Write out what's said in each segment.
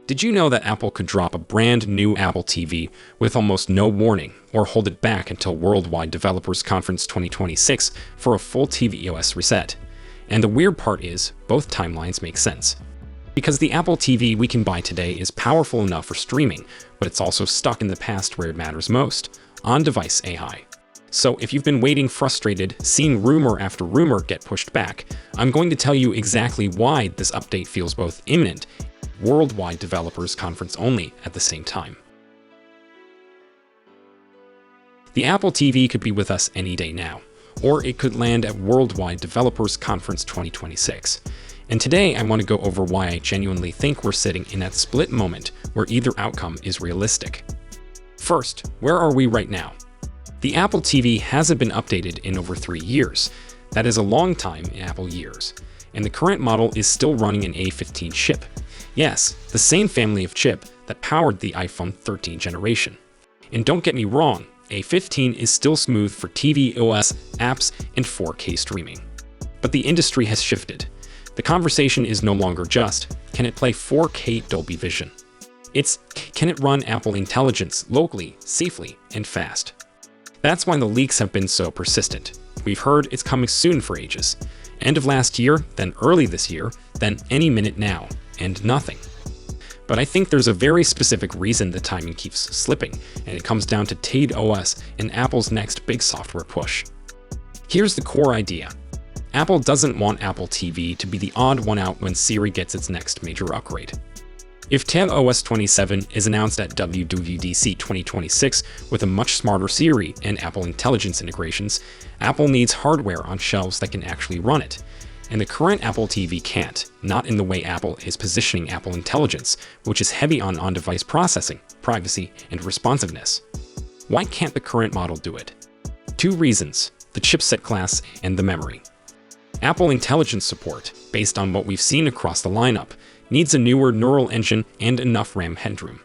Did you know that Apple could drop a brand new Apple TV with almost no warning, or hold it back until Worldwide Developers Conference 2026 for a full tvOS reset? And the weird part is, both timelines make sense. Because the Apple TV we can buy today is powerful enough for streaming, but it's also stuck in the past where it matters most, on-device AI. So if you've been waiting frustrated, seeing rumor after rumor get pushed back, I'm going to tell you exactly why this update feels both imminent Worldwide Developers Conference only at the same time. The Apple TV could be with us any day now, or it could land at Worldwide Developers Conference 2026. And today I want to go over why I genuinely think we're sitting in that split moment where either outcome is realistic. First, where are we right now? The Apple TV hasn't been updated in over 3 years. That is a long time in Apple years. And the current model is still running an A15 chip. Yes, the same family of chip that powered the iPhone 13 generation. And don't get me wrong, A15 is still smooth for tvOS apps and 4K streaming. But the industry has shifted. The conversation is no longer just, can it play 4K Dolby Vision? It's, can it run Apple Intelligence locally, safely, and fast? That's why the leaks have been so persistent. We've heard it's coming soon for ages. End of last year, then early this year, then any minute now, and nothing. But I think there's a very specific reason the timing keeps slipping, and it comes down to tvOS and Apple's next big software push. Here's the core idea. Apple doesn't want Apple TV to be the odd one out when Siri gets its next major upgrade. If tvOS 27 is announced at WWDC 2026 with a much smarter Siri and Apple Intelligence integrations, Apple needs hardware on shelves that can actually run it. And the current Apple TV can't, not in the way Apple is positioning Apple Intelligence, which is heavy on on-device processing, privacy, and responsiveness. Why can't the current model do it? 2 reasons: the chipset class and the memory. Apple Intelligence support, based on what we've seen across the lineup, needs a newer neural engine and enough RAM headroom.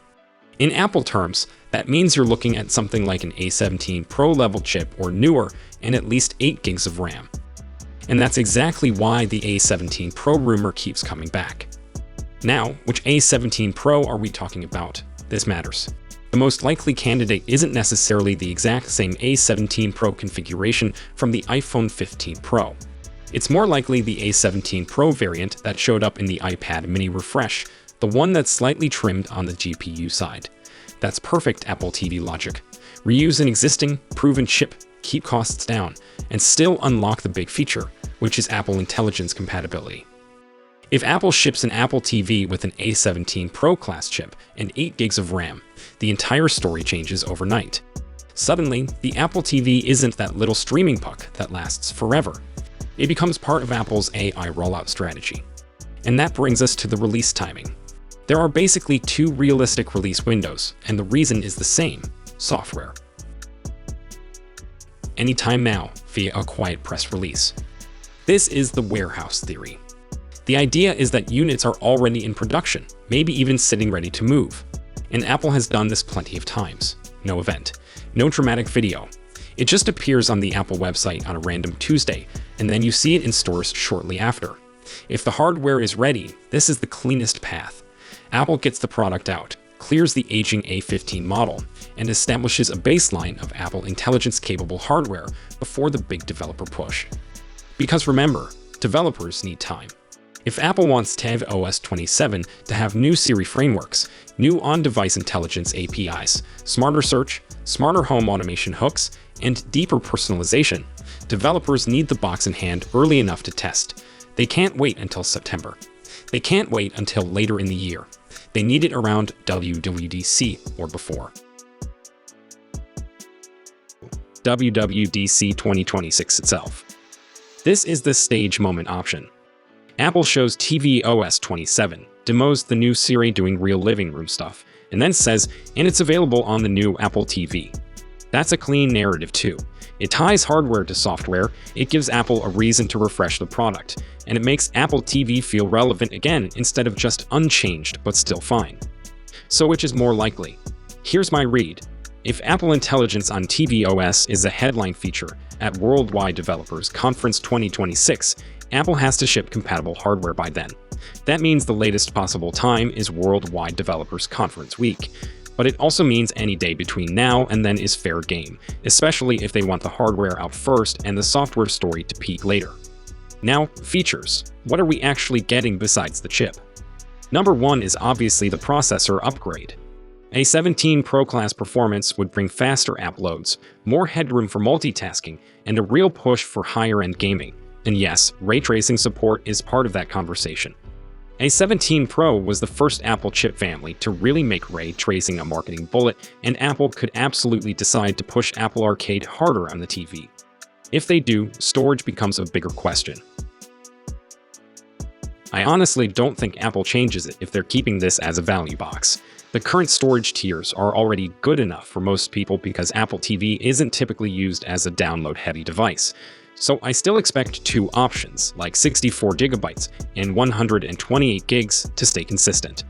In Apple terms, that means you're looking at something like an A17 Pro level chip or newer and at least 8 gigs of RAM. And that's exactly why the A17 Pro rumor keeps coming back. Now, which A17 Pro are we talking about? This matters. The most likely candidate isn't necessarily the exact same A17 Pro configuration from the iPhone 15 Pro. It's more likely the A17 Pro variant that showed up in the iPad mini refresh, the one that's slightly trimmed on the GPU side. That's perfect Apple TV logic. Reuse an existing, proven chip, keep costs down, and still unlock the big feature, which is Apple Intelligence compatibility. If Apple ships an Apple TV with an A17 Pro class chip and 8 gigs of RAM, the entire story changes overnight. Suddenly, the Apple TV isn't that little streaming puck that lasts forever. It becomes part of Apple's AI rollout strategy. And that brings us to the release timing. There are basically 2 realistic release windows, and the reason is the same: software. Anytime now, via a quiet press release. This is the warehouse theory. The idea is that units are already in production, maybe even sitting ready to move. And Apple has done this plenty of times. No event, no dramatic video. It just appears on the Apple website on a random Tuesday, and then you see it in stores shortly after. If the hardware is ready, this is the cleanest path. Apple gets the product out, clears the aging A15 model, and establishes a baseline of Apple Intelligence-capable hardware before the big developer push. Because remember, developers need time. If Apple wants tvOS 27 to have new Siri frameworks, new on-device intelligence APIs, smarter search, smarter home automation hooks, and deeper personalization, developers need the box in hand early enough to test. They can't wait until September. They can't wait until later in the year. They need it around WWDC or before. WWDC 2026 itself. This is the stage moment option. Apple shows tvOS 27, demos the new Siri doing real living room stuff, and then says, and it's available on the new Apple TV. That's a clean narrative too. It ties hardware to software, it gives Apple a reason to refresh the product, and it makes Apple TV feel relevant again instead of just unchanged but still fine. So which is more likely? Here's my read. If Apple Intelligence on tvOS is a headline feature at Worldwide Developers Conference 2026, Apple has to ship compatible hardware by then. That means the latest possible time is Worldwide Developers Conference Week. But it also means any day between now and then is fair game, especially if they want the hardware out first and the software story to peak later. Now, features. What are we actually getting besides the chip? Number 1 is obviously the processor upgrade. A17 Pro class performance would bring faster app loads, more headroom for multitasking, and a real push for higher-end gaming. And yes, ray tracing support is part of that conversation. A17 Pro was the first Apple chip family to really make ray tracing a marketing bullet, and Apple could absolutely decide to push Apple Arcade harder on the TV. If they do, storage becomes a bigger question. I honestly don't think Apple changes it if they're keeping this as a value box. The current storage tiers are already good enough for most people because Apple TV isn't typically used as a download-heavy device. So I still expect 2 options, like 64GB and 128GB, to stay consistent.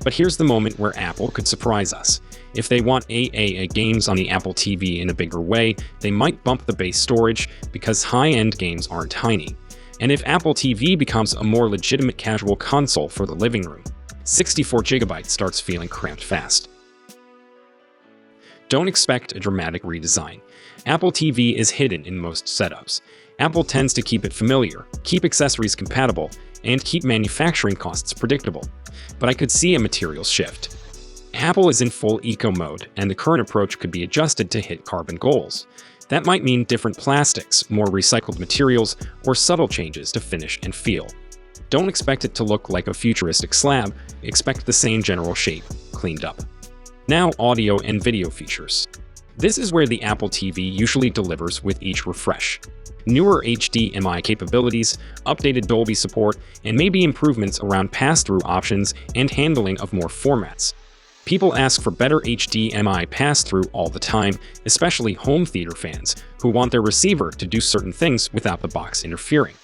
But here's the moment where Apple could surprise us. If they want AAA games on the Apple TV in a bigger way, they might bump the base storage because high-end games aren't tiny. And if Apple TV becomes a more legitimate casual console for the living room, 64GB starts feeling cramped fast. Don't expect a dramatic redesign. Apple TV is hidden in most setups. Apple tends to keep it familiar, keep accessories compatible, and keep manufacturing costs predictable. But I could see a materials shift. Apple is in full eco mode, and the current approach could be adjusted to hit carbon goals. That might mean different plastics, more recycled materials, or subtle changes to finish and feel. Don't expect it to look like a futuristic slab, expect the same general shape, cleaned up. Now, audio and video features. This is where the Apple TV usually delivers with each refresh. Newer HDMI capabilities, updated Dolby support, and maybe improvements around pass-through options and handling of more formats. People ask for better HDMI pass-through all the time, especially home theater fans, who want their receiver to do certain things without the box interfering.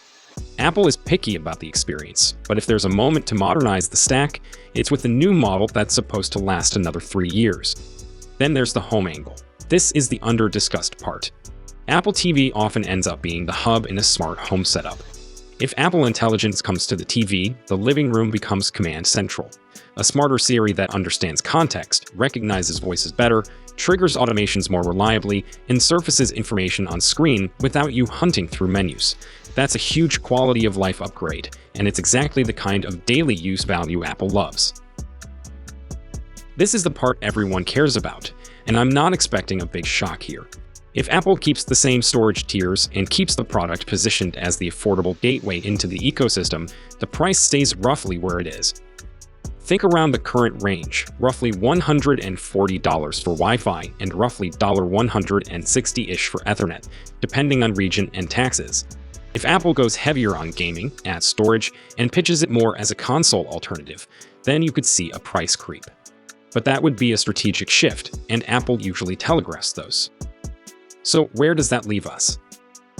Apple is picky about the experience, but if there's a moment to modernize the stack, it's with the new model that's supposed to last another 3 years. Then there's the home angle. This is the under-discussed part. Apple TV often ends up being the hub in a smart home setup. If Apple Intelligence comes to the TV, the living room becomes command central. A smarter Siri that understands context, recognizes voices better, triggers automations more reliably, and surfaces information on screen without you hunting through menus. That's a huge quality of life upgrade, and it's exactly the kind of daily use value Apple loves. This is the part everyone cares about, and I'm not expecting a big shock here. If Apple keeps the same storage tiers and keeps the product positioned as the affordable gateway into the ecosystem, the price stays roughly where it is. Think around the current range, roughly $140 for Wi-Fi and roughly $160-ish for Ethernet, depending on region and taxes. If Apple goes heavier on gaming, adds storage, and pitches it more as a console alternative, then you could see a price creep. But that would be a strategic shift, and Apple usually telegraphs those. So where does that leave us?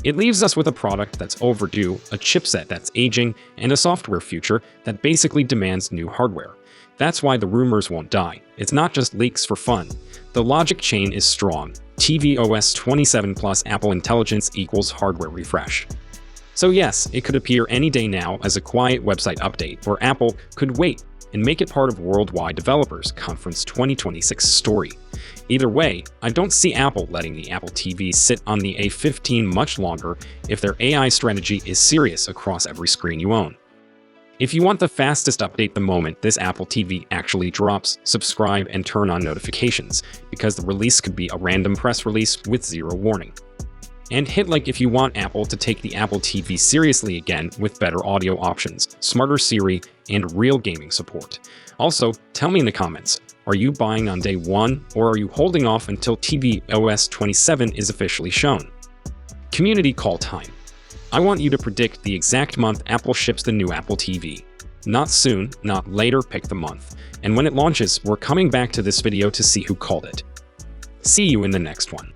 It leaves us with a product that's overdue, a chipset that's aging, and a software future that basically demands new hardware. That's why the rumors won't die. It's not just leaks for fun. The logic chain is strong. tvOS 27 plus Apple Intelligence equals hardware refresh. So yes, it could appear any day now as a quiet website update where Apple could wait and make it part of Worldwide Developers Conference 2026 story. Either way, I don't see Apple letting the Apple TV sit on the A15 much longer if their AI strategy is serious across every screen you own. If you want the fastest update the moment this Apple TV actually drops, subscribe and turn on notifications, because the release could be a random press release with zero warning. And hit like if you want Apple to take the Apple TV seriously again with better audio options, smarter Siri, and real gaming support. Also, tell me in the comments, are you buying on day 1 or are you holding off until tvOS 27 is officially shown? Community call time. I want you to predict the exact month Apple ships the new Apple TV. Not soon, not later, pick the month. And when it launches, we're coming back to this video to see who called it. See you in the next one.